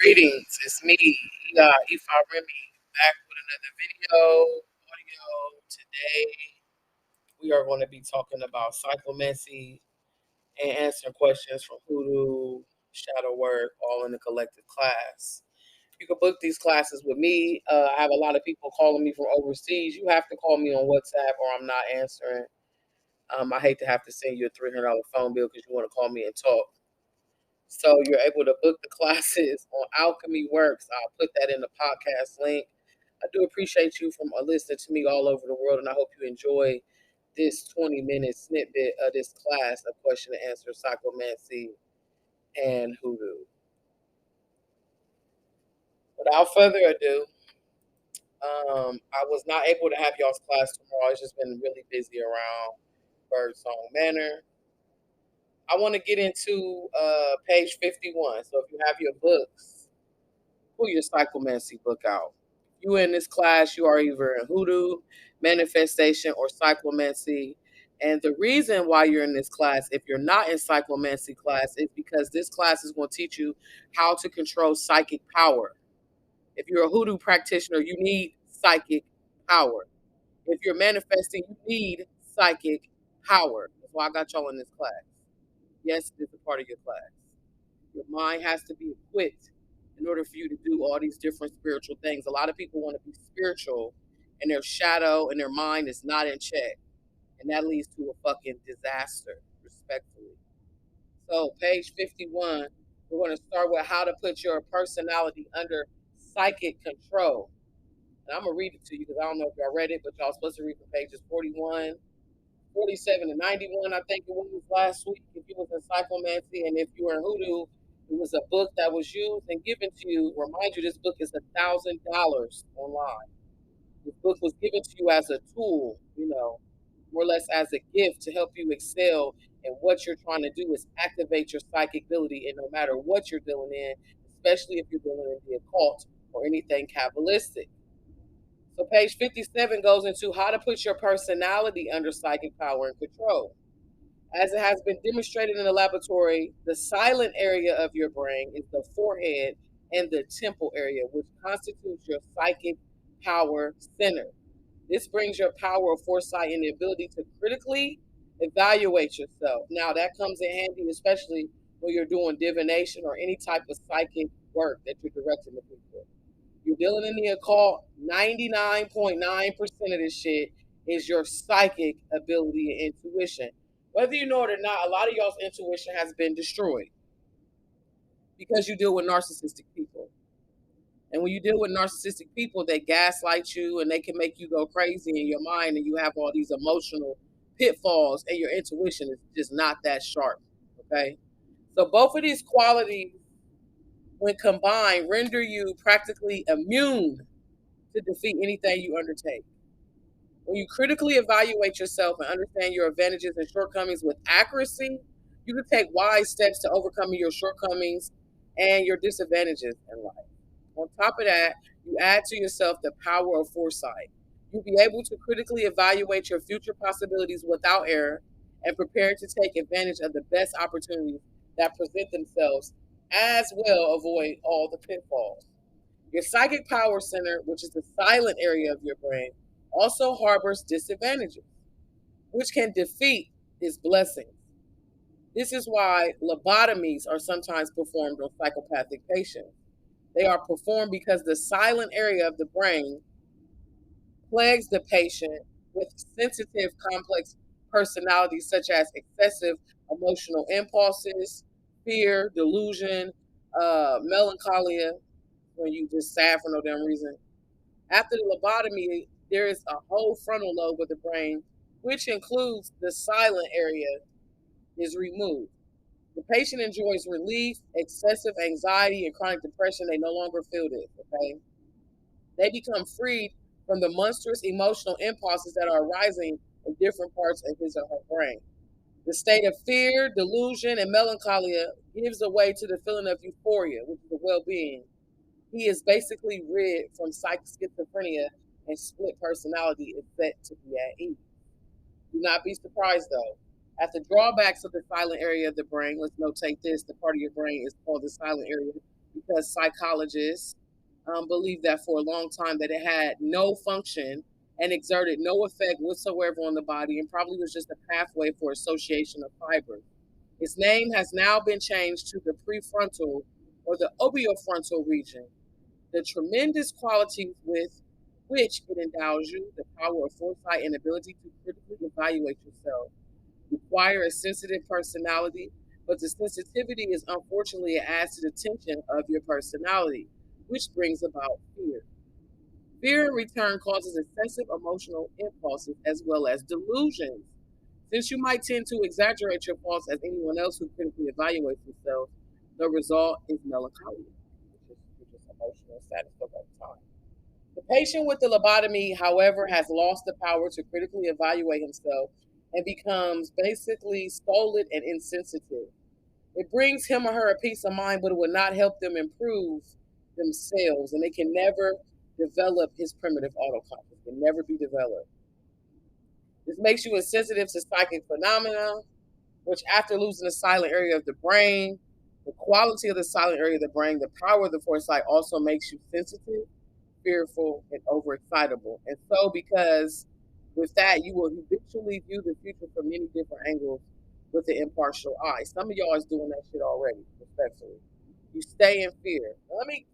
Greetings, it's me, Ifa Remy, back with another audio. Today, we are going to be talking about cyclomancy and answering questions from hoodoo, shadow work, all in the collective class. You can book these classes with me. I have a lot of people calling me from overseas. You have to call me on WhatsApp or I'm not answering. I hate to have to send you a $300 phone bill because you want to call me and talk. So you're able to book the classes on Alchemy Works. I'll put that in the podcast link. I do appreciate you from listening to me all over the world, and I hope you enjoy this 20-minute snippet of this class of question and answer, psychomancy, and hoodoo. Without further ado, I was not able to have y'all's class tomorrow. It's just been really busy around Birdsong Manor. I want to get into page 51. So if you have your books, pull your cyclomancy book out. You in this class, you are either in hoodoo, manifestation, or cyclomancy. And the reason why you're in this class, if you're not in cyclomancy class, is because this class is going to teach you how to control psychic power. If you're a hoodoo practitioner, you need psychic power. If you're manifesting, you need psychic power. That's why I got y'all in this class. Yes, it's a part of your class. Your mind has to be equipped in order for you to do all these different spiritual things. A lot of people want to be spiritual and their shadow and their mind is not in check. And that leads to a fucking disaster, respectfully. So, page 51, we're going to start with how to put your personality under psychic control. And I'm going to read it to you because I don't know if y'all read it, but y'all supposed to read from pages 41, 47 to 91, I think it was last week, if you was in cyclomancy, and if you were in hoodoo, it was a book that was used and given to you. Remind you, this book is $1,000 online. This book was given to you as a tool, more or less as a gift to help you excel. And what you're trying to do is activate your psychic ability, and no matter what you're dealing in, especially if you're dealing in the occult or anything Kabbalistic. So page 57 goes into how to put your personality under psychic power and control. As it has been demonstrated in the laboratory, the silent area of your brain is the forehead and the temple area, which constitutes your psychic power center. This brings your power of foresight and the ability to critically evaluate yourself. Now, that comes in handy, especially when you're doing divination or any type of psychic work that you're directing to people. You're dealing in the occult, 99.9% of this shit is your psychic ability and intuition. Whether you know it or not, a lot of y'all's intuition has been destroyed because you deal with narcissistic people. And when you deal with narcissistic people, they gaslight you and they can make you go crazy in your mind, and you have all these emotional pitfalls, and your intuition is just not that sharp. Okay? So both of these qualities, when combined, render you practically immune to defeat anything you undertake. When you critically evaluate yourself and understand your advantages and shortcomings with accuracy, you can take wise steps to overcoming your shortcomings and your disadvantages in life. On top of that, you add to yourself the power of foresight. You'll be able to critically evaluate your future possibilities without error and prepare to take advantage of the best opportunities that present themselves, as well avoid all the pitfalls. Your psychic power center, which is the silent area of your brain, also harbors disadvantages, which can defeat its blessings. This is why lobotomies are sometimes performed on psychopathic patients. They are performed because the silent area of the brain plagues the patient with sensitive, complex personalities such as excessive emotional impulses, fear, delusion, melancholia, when you just sad for no damn reason. After the lobotomy, there is a whole frontal lobe of the brain, which includes the silent area, is removed. The patient enjoys relief, excessive anxiety, and chronic depression. They no longer feel this, okay? They become freed from the monstrous emotional impulses that are arising in different parts of his or her brain. The state of fear, delusion, and melancholia gives way to the feeling of euphoria, which is the well being. He is basically rid from schizophrenia, and split personality is set to be at ease. Do not be surprised though. At the drawbacks of the silent area of the brain, let's notate this: the part of your brain is called the silent area. because psychologists believed that for a long time that it had no function and exerted no effect whatsoever on the body, and probably was just a pathway for association of fibers. Its name has now been changed to the prefrontal or the orbitofrontal region. The tremendous qualities with which it endows you, the power of foresight and ability to critically evaluate yourself, require a sensitive personality, but the sensitivity is unfortunately an adds to the tension of your personality, which brings about fear. Fear in return causes excessive emotional impulses as well as delusions. Since you might tend to exaggerate your faults as anyone else who critically evaluates themselves, the result is melancholy, which is emotional status of time. The patient with the lobotomy, however, has lost the power to critically evaluate himself and becomes basically stolid and insensitive. It brings him or her a peace of mind, but it will not help them improve themselves, and they can never develop his primitive autoconscious. It can never be developed. This makes you insensitive to psychic phenomena, which after losing the silent area of the brain, the quality of the silent area of the brain, the power of the foresight also makes you sensitive, fearful, and overexcitable. And so, because with that, you will habitually view the future from many different angles with an impartial eye. Some of y'all is doing that shit already, respectfully. You stay in fear. Now, let me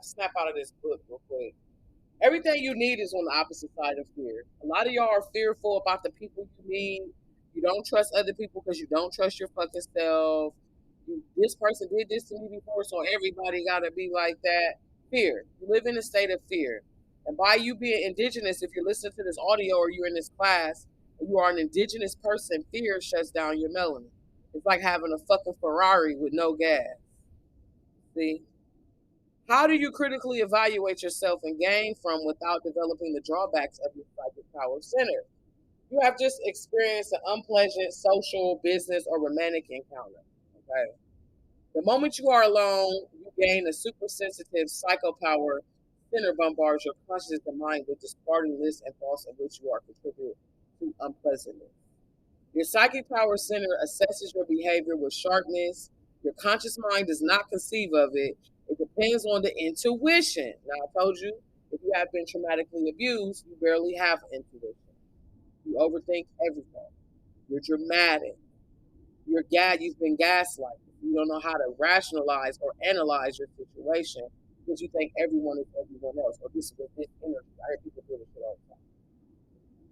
snap out of this book real quick. Everything you need is on the opposite side of fear. A lot of y'all are fearful about the people you meet. You don't trust other people because you don't trust your fucking self. This person did this to me before, so everybody got to be like that. Fear. You live in a state of fear. And by you being indigenous, if you're listening to this audio or you're in this class, and you are an indigenous person, fear shuts down your melanin. It's like having a fucking Ferrari with no gas. See? How do you critically evaluate yourself and gain from without developing the drawbacks of your psychic power center? You have just experienced an unpleasant social, business, or romantic encounter. Okay. The moment you are alone, you gain a super sensitive psycho power center bombards your consciousness and mind with the Spartan list and thoughts of which you are contributing to unpleasantness. Your psychic power center assesses your behavior with sharpness. Your conscious mind does not conceive of it. It depends on the intuition. Now, I told you, if you have been traumatically abused, you barely have intuition. You overthink everything. You're dramatic. You've been gaslighted. You don't know how to rationalize or analyze your situation because you think everyone is everyone else, or this is this energy. I hear people do this shit all the time.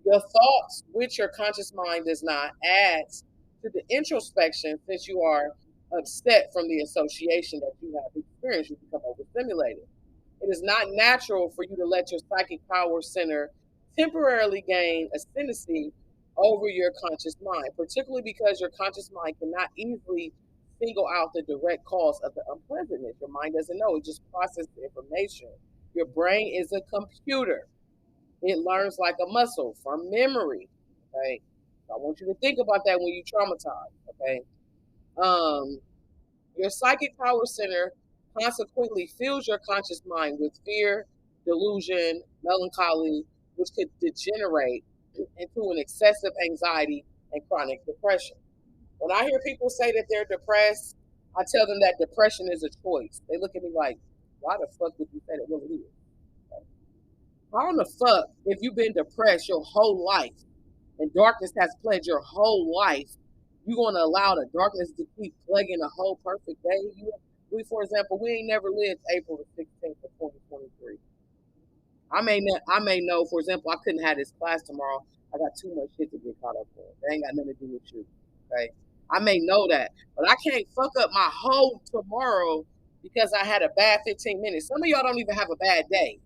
Your thoughts, which your conscious mind does not, adds to the introspection since you are upset from the association that you have experienced. You become overstimulated. It is not natural for you to let your psychic power center temporarily gain ascendancy over your conscious mind, particularly because your conscious mind cannot easily single out the direct cause of the unpleasantness. Your mind doesn't know, it just processes the information. Your brain is a computer. It learns like a muscle from memory. Okay. So I want you to think about that when you traumatize. Okay. Um, your psychic power center consequently fills your conscious mind with fear, delusion, melancholy, which could degenerate into an excessive anxiety and chronic depression. When I hear people say that they're depressed, I tell them that depression is a choice. They look at me like, why the fuck would you say that? Well, it is. How in the fuck, if you've been depressed your whole life and darkness has plagued your whole life, you gonna allow the darkness to keep plaguing a whole perfect day? For example, we ain't never lived April the 16th of 2023. I may know, for example, I couldn't have this class tomorrow. I got too much shit to get caught up on. That ain't got nothing to do with you. Okay. I may know that, but I can't fuck up my whole tomorrow because I had a bad 15 minutes. Some of y'all don't even have a bad day.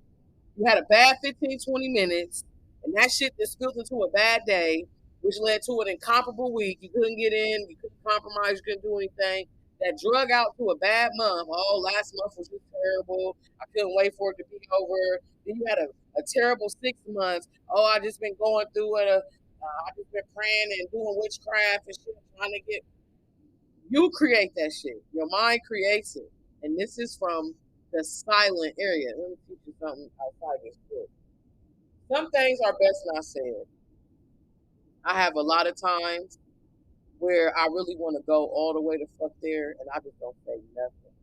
You had a bad 15, 20 minutes, and that shit just spilled into a bad day, which led to an incomparable week. You couldn't get in, you couldn't compromise, you couldn't do anything. That drug out to a bad month. Oh, last month was just terrible. I couldn't wait for it to be over. Then you had a terrible 6 months. Oh, I just been going through it. I just been praying and doing witchcraft and shit, trying to get. You create that shit. Your mind creates it. And this is from the silent area. Let me teach you something outside this book. Some things are best not said. I have a lot of times where I really want to go all the way to fuck there, and I just don't say nothing.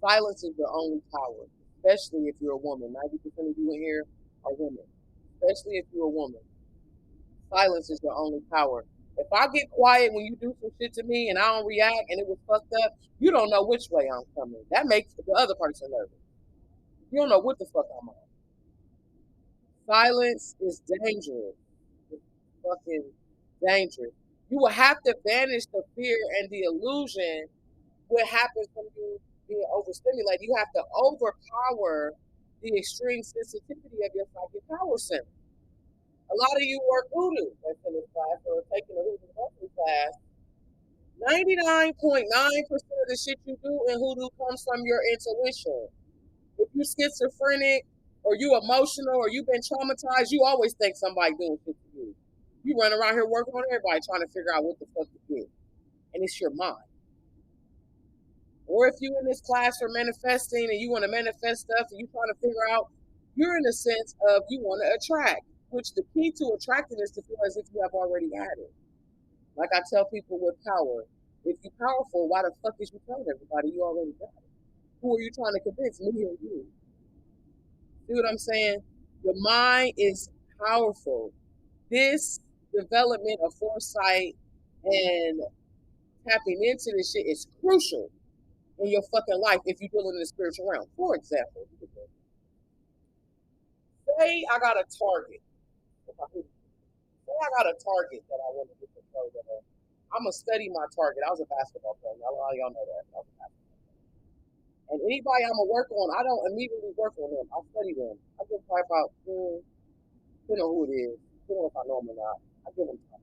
Silence is your only power, especially if you're a woman. 90% of you in here are women, especially if you're a woman. Silence is your only power. If I get quiet when you do some shit to me and I don't react and it was fucked up, you don't know which way I'm coming. That makes the other person nervous. You don't know what the fuck I'm on. Silence is dangerous. It's fucking dangerous. You will have to banish the fear and the illusion. What happens when you being overstimulated? You have to overpower the extreme sensitivity of your psychic power center. A lot of you work hoodoo that's in this class or taking a hoodoo monthly class. 99.9% of the shit you do in hoodoo comes from your intuition. If you schizophrenic or you emotional or you've been traumatized, you always think somebody doing shit to you. You run around here working on everybody trying to figure out what the fuck to do. And it's your mind. Or if you in this class for manifesting and you want to manifest stuff and you trying to figure out, you're in the sense of you want to attract, which the key to attracting is to feel as if you have already had it. Like I tell people with power, if you're powerful, why the fuck is you telling everybody you already got it? Who are you trying to convince, me or you? See what I'm saying? Your mind is powerful. This development of foresight and tapping into this shit is crucial in your fucking life if you're dealing in the spiritual realm. For example, say I got a target. Say I got a target that I want to get control of. I'm going to study my target. I was a basketball player. A lot of y'all know that. And anybody I'm going to work on, I don't immediately work on them. I study them. I give probably about, depending on who it is, depending on if I know them or not. I give them time.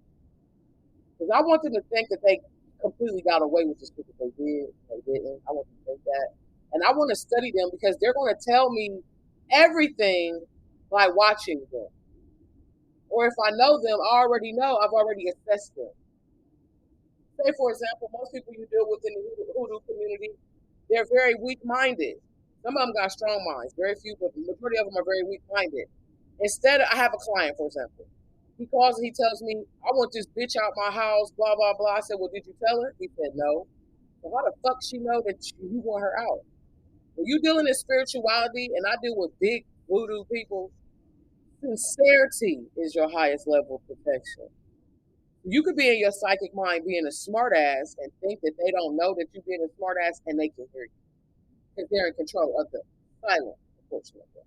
Because I want them to think that they completely got away with the shit that they did. They didn't. I want them to think that. And I want to study them because they're going to tell me everything by watching them. Or if I know them, I already know, I've already assessed them. Say, for example, most people you deal with in the hoodoo community, they're very weak-minded. Some of them got strong minds. Very few, but the majority of them are very weak-minded. Instead, I have a client, for example. He calls and he tells me, I want this bitch out my house, blah, blah, blah. I said, well, did you tell her? He said, no. So how the fuck she know that you want her out? When you dealing in spirituality, and I deal with big voodoo people, sincerity is your highest level of protection. You could be in your psychic mind being a smartass and think that they don't know that you're being a smartass and they can hear you. Because they're in control of the silent portion of it.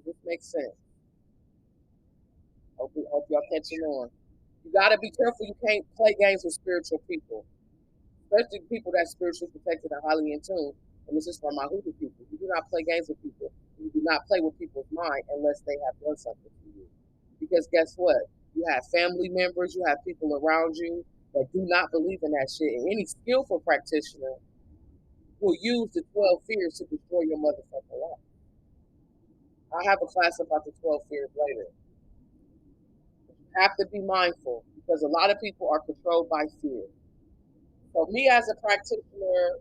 This makes sense. Hope y'all catching on. You gotta be careful. You can't play games with spiritual people, especially people that's spiritually protected and highly in tune. And this is for my hoodoo people. You do not play games with people. You do not play with people's mind unless they have done something to you. Because guess what? You have family members, you have people around you that do not believe in that shit. And any skillful practitioner will use the 12 fears to destroy your motherfucking life. I'll have a class about the 12 fears later. You have to be mindful because a lot of people are controlled by fear. So me as a practitioner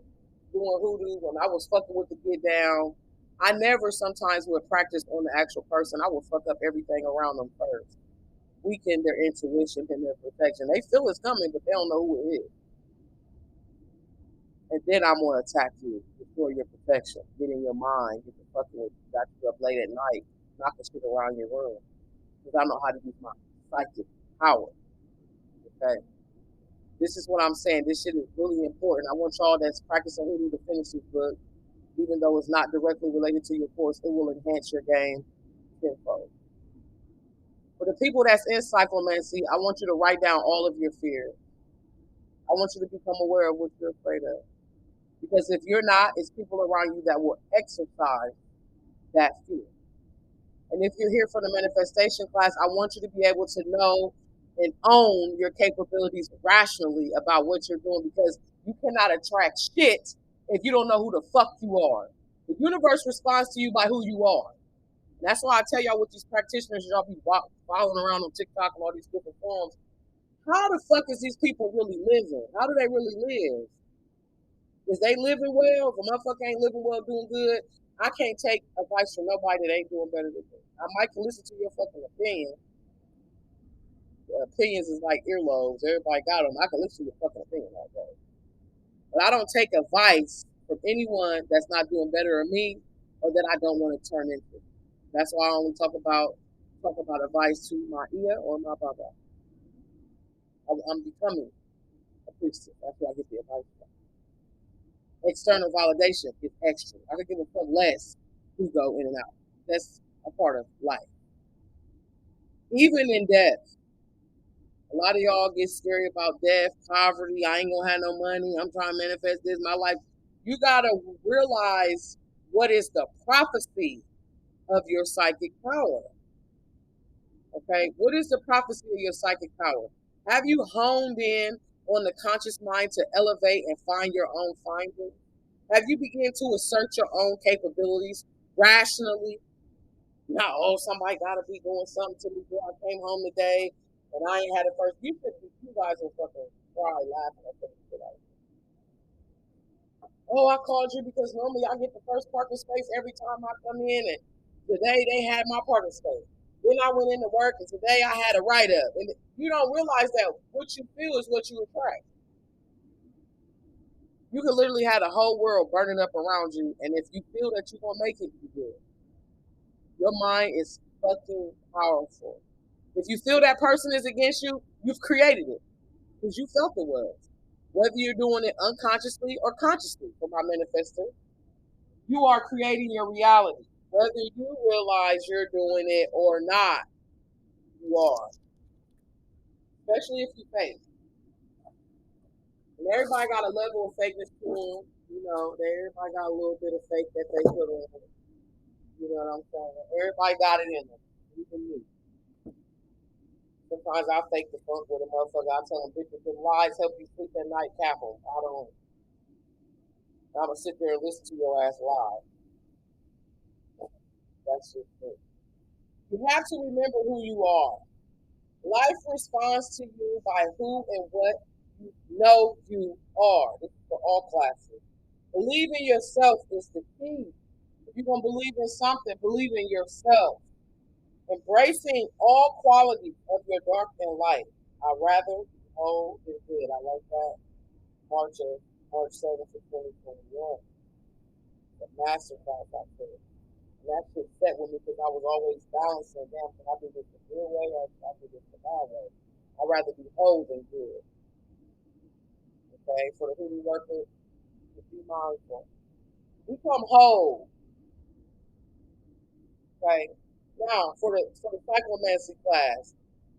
doing hoodoo, when I was fucking with the get down, I never sometimes would practice on the actual person. I would fuck up everything around them first. Weaken their intuition and their protection. They feel it's coming, but they don't know who it is. And then I'm gonna attack you, destroy your protection, get in your mind, get the fucking with you, got you up late at night, knock the shit around your room. Because I know how to use my psychic power. Okay. This is what I'm saying. This shit is really important. I want y'all that's practicing hoodoo to finish this book. Even though it's not directly related to your course, it will enhance your game tenfold. For the people that's in cyclomancy, I want you to write down all of your fears. I want you to become aware of what you're afraid of. Because if you're not, it's people around you that will exercise that fear. And if you're here for the manifestation class, I want you to be able to know and own your capabilities rationally about what you're doing because you cannot attract shit if you don't know who the fuck you are. The universe responds to you by who you are. And that's why I tell y'all with these practitioners, y'all be following around on TikTok and all these different forums. How the fuck is these people really living? How do they really live? Is they living well? If a motherfucker ain't living well, doing good, I can't take advice from nobody that ain't doing better than me. I might can listen to your fucking opinion. Opinions is like earlobes. Everybody got them. I can listen to your fucking opinion all day. But I don't take advice from anyone that's not doing better than me or that I don't want to turn into. That's why I only talk about advice to my ear or my baba. I'm becoming a priestess. That's where I get the advice from. External validation is extra. I could give a fuck less who go in and out. That's a part of life. Even in death, a lot of y'all get scary about death, poverty. I ain't gonna have no money. I'm trying to manifest this. My life. You gotta realize what is the prophecy of your psychic power. Okay, what is the prophecy of your psychic power? Have you honed in on the conscious mind to elevate and find your own findings? Have you begun to assert your own capabilities rationally? Not, oh, somebody got to be doing something to me. I came home today and I ain't had it first. You guys will fucking cry laughing at this today. Oh, I called you because normally I get the first parking space every time I come in, and today they had my parking space. Then I went into work, and today I had a write-up. And you don't realize that what you feel is what you attract. You can literally have the whole world burning up around you, and if you feel that you're going to make it, you do. Your mind is fucking powerful. If you feel that person is against you, you've created it because you felt it was. Whether you're doing it unconsciously or consciously, for my manifestor, you are creating your reality. Whether you realize you're doing it or not, you are. Especially if you fake. And everybody got a level of fakeness to them. You know, everybody got a little bit of fake that they put in. You know what I'm saying? Everybody got it in them. Even me. Sometimes I fake the funk with a motherfucker. I tell them, bitches, the lies help you sleep at night, cap them. I don't. I'm going to sit there and listen to your ass lie. That's just it. You have to remember who you are. Life responds to you by who and what you know you are. This is for all classes. Believe in yourself is the key. If you're going to believe in something, believe in yourself. Embracing all qualities of your dark and light. I rather hold than good. I like that. March 7th of 2021. The master class I took. And that shit set with me because I was always balancing. Damn, can I do this the good way or can I do this the bad way? I'd rather be whole than good. Okay, for the hoodoo workers, be mindful. Become whole. Okay. Now for the cyclomancy class,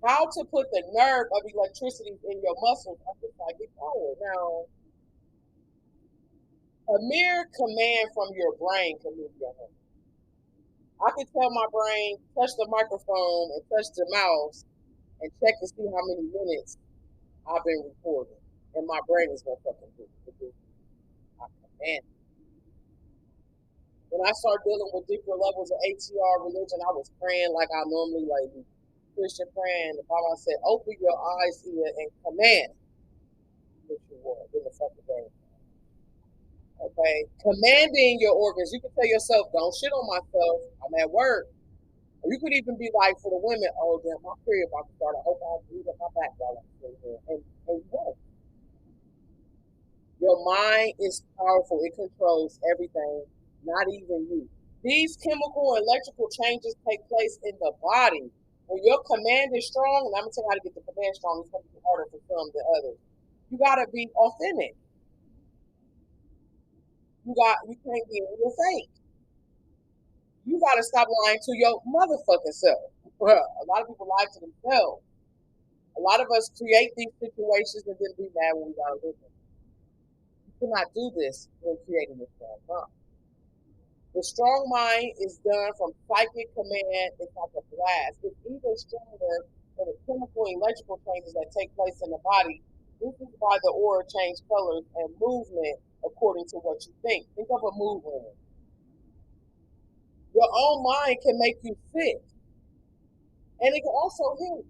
how to put the nerve of electricity in your muscles at the psychic power. Now, a mere command from your brain can move your hand. I can tell my brain, touch the microphone and touch the mouse and check to see how many minutes I've been recording. And my brain is gonna fucking do it. I command. When I started dealing with different levels of ATR religion, I was praying like I normally like Christian praying. The Bible said, open your eyes here and command what you want in the fucking game. Okay? Commanding your organs. You can tell yourself, don't shit on myself. I'm at work. Or you could even be like, for the women, oh, damn, my period about to start. I hope I don't breathe up my back while I'm sitting here. And you won't. Your mind is powerful. It controls everything, not even you. These chemical and electrical changes take place in the body. When your command is strong, and I'm going to tell you how to get the command strong, it's going to be harder for some than others. You got to be authentic. You can't be real fake. You got to stop lying to your motherfucking self. A lot of people lie to themselves. A lot of us create these situations and then be mad when we got to live them. You cannot do this when creating this strong mind. The strong mind is done from psychic command. It's like a blast. It's even stronger than the chemical and electrical changes that take place in the body. This is why the aura change colors and movement according to what you think. Think of a movement. Your own mind can make you sick. And it can also heal.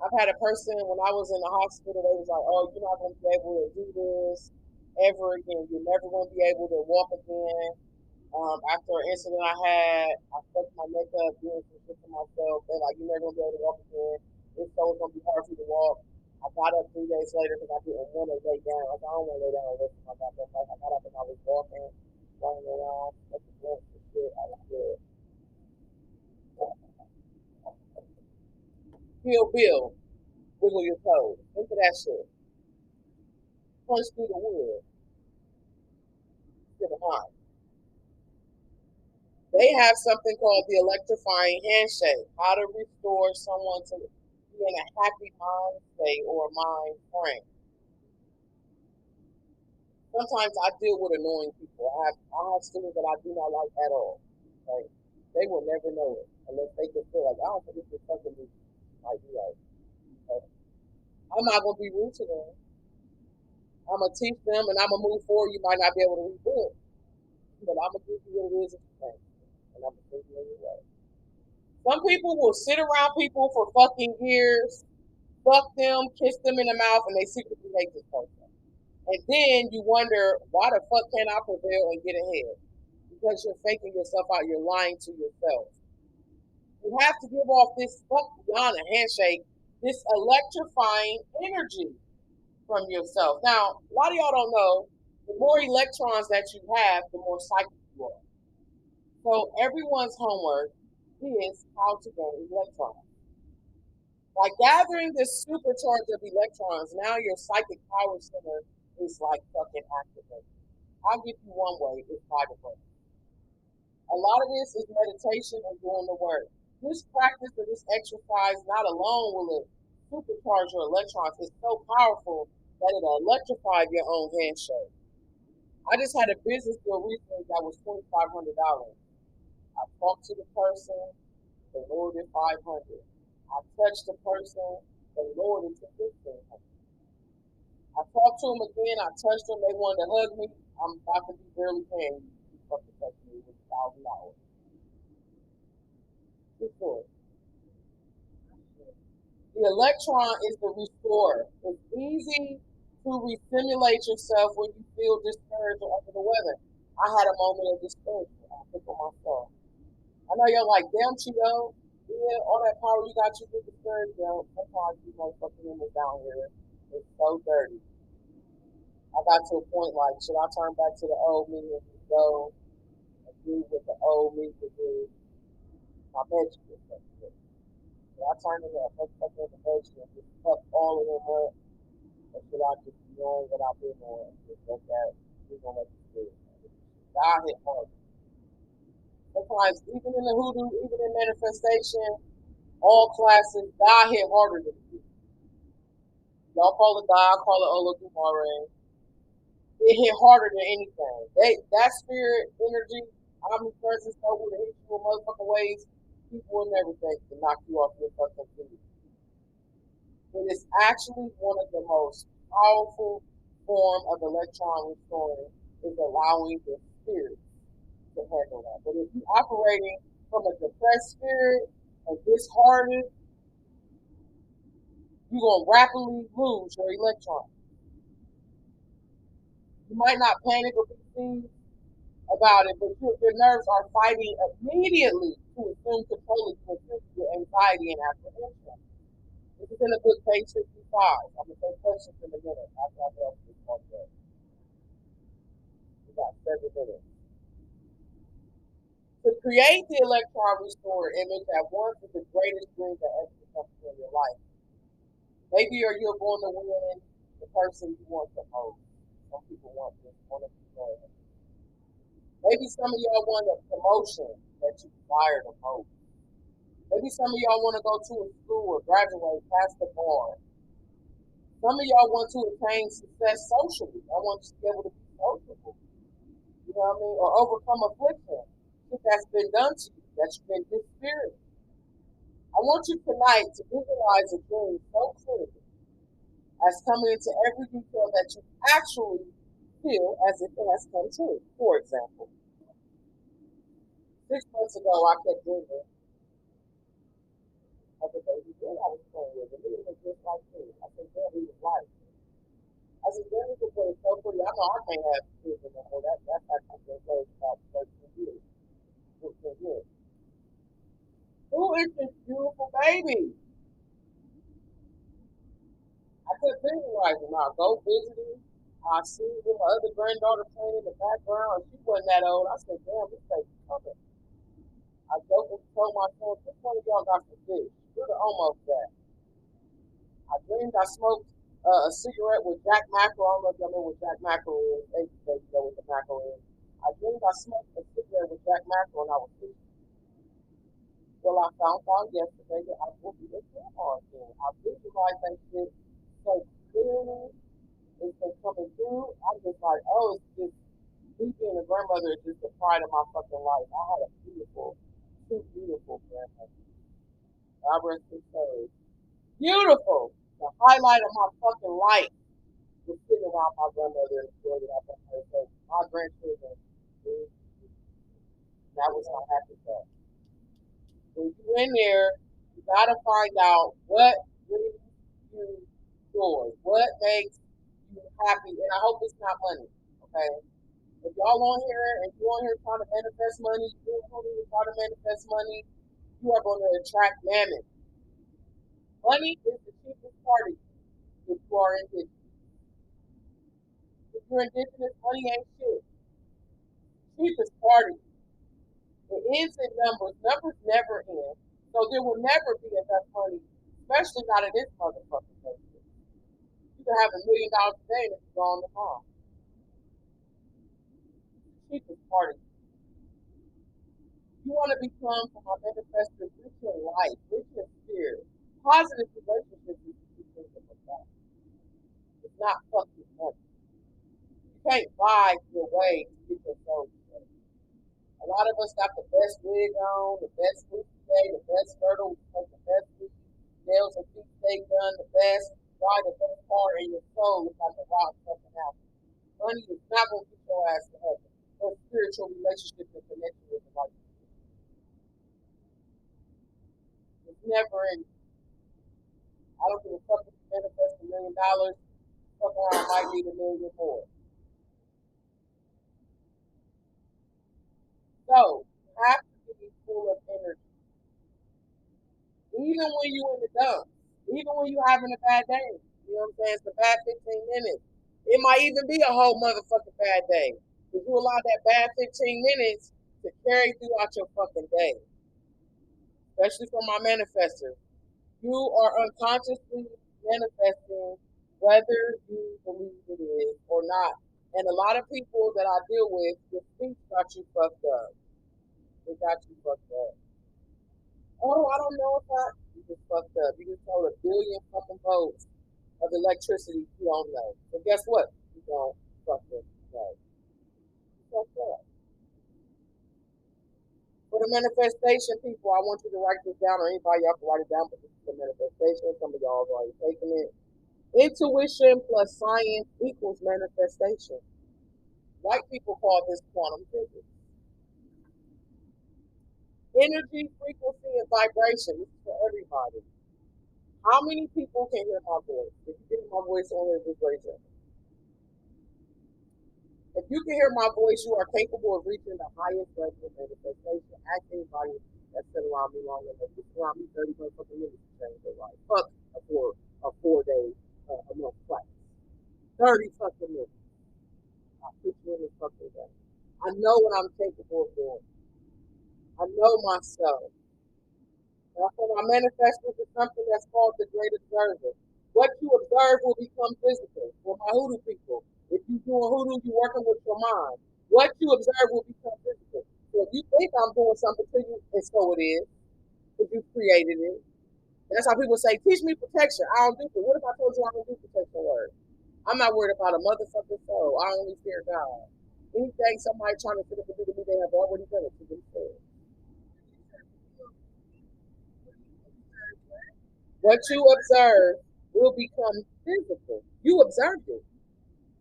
I've had a person when I was in the hospital, they was like, oh, you're not going to be able to do this ever again. You're never going to be able to walk again. After an incident I had, I fucked my neck up doing some shit to myself. They're like, you're never going to be able to walk again. It's so it's going to be hard for you to walk. I got up 3 days later because I didn't want to lay down. I don't want to lay down and listen to my goddamn life. I got up and I was walking, running around, making drinks and shit. I was good. Kill Bill, wiggle your toes. Think of that shit. Punch through the wood to the mind. They have something called the electrifying handshake. How to restore someone to be in a happy mind state or mind frame. Sometimes I deal with annoying people. I have students that I do not like at all. Like they will never know it unless they can feel like I don't think this is something that might be like. Okay. I'm not gonna be rude to them. I'm gonna teach them and I'm gonna move forward. You might not be able to redo it, but I'm gonna give you what it is that you think, and I'm gonna take you in your way. Some people will sit around people for fucking years, fuck them, kiss them in the mouth, and they secretly hate this person. And then you wonder why the fuck can't I prevail and get ahead? Because you're faking yourself out. You're lying to yourself. You have to give off this fuck beyond a handshake, this electrifying energy from yourself. Now, a lot of y'all don't know, the more electrons that you have, the more psychic you are. So everyone's homework is how to gain electrons. By gathering this supercharge of electrons, now your psychic power center is like fucking activated. I'll give you one way, it's by the breath. A lot of this is meditation and doing the work. This practice or this exercise not alone will it supercharge your electrons. It's so powerful that it'll electrify your own handshake. I just had a business deal recently that was $2,500. I talked to the person, they lowered it 500. I touched the person, they lowered it to 1,500. I talked to them again, I touched them, they wanted to hug me. I'm about to be barely paying you. You fucking touch me with $1,000. Before. The electron is the restorer. It's easy to resimulate yourself when you feel discouraged or under the weather. I had a moment of discouragement. I think of myself. I know you're like, damn, Chico, yeah, all that power you got, you get discouraged. Yo, sometimes you motherfucking humans down here. It's so dirty. I got to a point like, should I turn back to the old me and just go and do what the old me could do? I bet you this stuff. Should I turn it up, fuck in the budget and just fuck all of them up? Or should I just be on what I've been on and just let that, we're gonna let this do it. God hit hard. Sometimes, even in the hoodoo, even in manifestation, all classes, God hit harder than you. Y'all call it God, call it Olodumare. It hit harder than anything. That spirit energy, omnipresence, know would hit you in motherfucking ways people will never think to knock you off your fucking feet. It is actually one of the most powerful form of electron restoring is allowing the spirit to handle that. But if you're operating from a depressed spirit and disheartened, you're going to rapidly lose your electron. You might not panic or be seen about it, but your nerves are fighting immediately to assume control of your anxiety and apprehension. This is in the book, page 55. I'm going to take questions in a minute after I get off this podcast. We got 7 minutes. To create the electron restorer image at once is the greatest dream that ever comes in your life. Maybe you're going to win the person you want the most. Some people want this, want to be there. Maybe some of y'all want a promotion that you desire the most. Maybe some of y'all want to go to a school or graduate, pass the bar. Some of y'all want to attain success socially. I want you to be able to be sociable. You know what I mean? Or overcome affliction that's been done to you, that you've been dispirited. I want you tonight to visualize a dream so clearly as coming into every detail that you actually feel as if it has come true. For example, 6 months ago, I kept dreaming of a baby girl I was playing with, and it was just like me. I said, "Girl, he was like." I said, "Girl, this boy is so pretty. I know I can't have children no more. That's actually been closed about 13 years. 15 years. Who is this beautiful baby?" I kept visualizing. I go visiting. I see with my other granddaughter playing in the background. She wasn't that old. I said, damn, this baby's coming. I jokingly told myself, which one of y'all got some fish? You're the almost that. I dreamed I smoked a cigarette with Jack Mackerel. I don't know if y'all know what Jack Mackerel is. They know what the mackerel is. I dreamed I smoked a cigarette with Jack Mackerel and I was fishing. Well, I found out yesterday that I will be a grandma again. I visualized that shit so clearly. It's been coming through. I'm just like, oh, it's just me being a grandmother is just the pride of my fucking life. I had a beautiful, two beautiful grandmothers. God rest his soul. Beautiful. The highlight of my fucking life was sitting around my grandmother and the joy that I got her. So my grandchildren, that was my happy thought. When you in there, you gotta find out what brings you joy, what makes you happy, and I hope it's not money. Okay, if y'all on here and you on here trying to manifest money, you on here trying to manifest money, you are going to attract mammon. Money is the cheapest party if you are indigenous. If you're indigenous, money ain't shit. Cheapest party. It ends in numbers. Numbers never end. So there will never be enough money, especially not in this motherfucking country. You can have $1 million a day and it's gone tomorrow. Cheapest party. You want to become, from our manifestor, rich in life, rich in spirit. Positive relationships is the key thing of that. It's not fucking money. You can't buy your way to get your soul together. A lot of us got the best wig on, the best food today, the best girdle, the best nails and feet stay done, the best, ride the best car, and your soul is like a rock something out. Money is not going to get your ass to heaven. But spiritual relationship and connection with the right people. It's never ending. I don't give a fuck if you manifest $1 million. Fuck around, might need $1 million more. So you have to be full of energy. Even when you in the dumps, even when you having a bad day. You know what I'm saying? It's a bad 15 minutes. It might even be a whole motherfucking bad day. If you allow that bad 15 minutes to carry throughout your fucking day. Especially for my manifestors. You are unconsciously manifesting whether you believe it is or not. And a lot of people that I deal with, your speech got you fucked up. It got you fucked up. Oh, I don't know if you just fucked up. You just told a billion fucking volts of electricity you don't know. So guess what? You don't fucking know. You fucked up. For the manifestation people, I want you to write this down, or anybody y'all can write it down, but this is the manifestation. Some of y'all have already taken it. Intuition plus science equals manifestation. White people call this quantum physics. Energy, frequency, and vibration. This is for everybody. How many people can hear my voice? If you can hear my voice on here, just raise it. If you can hear my voice, you are capable of reaching the highest level of manifestation. Ask anybody that's been around me long enough. It's around me 30 fucking minutes to change their life. Fuck a 4-day a month class. 30 fucking minutes. I'll put you in this fucking day. I know what I'm capable of doing. I know myself. Therefore, my manifestation is something that's called the great observer. What you observe will become physical. For my hoodoo people, if you're doing hoodoo, you're working with your mind. What you observe will become physical. So if you think I'm doing something to you, and so it is, because you created it. That's how people say, teach me protection. I don't do it. What if I told you I don't do protection work? I'm not worried about a motherfucking soul. I only fear God. Anything somebody trying to do to me, they have already done it to themselves. What you observe will become physical. You observed it.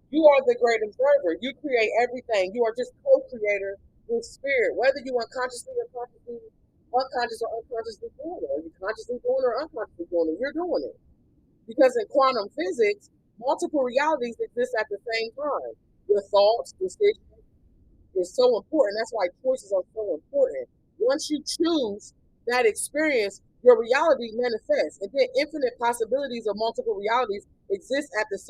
You are the great observer. You create everything. You are just co-creator with spirit. Whether you unconsciously or unconscious or unconsciously doing it, or you consciously doing it or unconsciously doing it, you're doing it. Because in quantum physics, multiple realities exist at the same time. Your thoughts, decisions is so important. That's why choices are so important. Once you choose that experience, your reality manifests. And then infinite possibilities of multiple realities exist at the same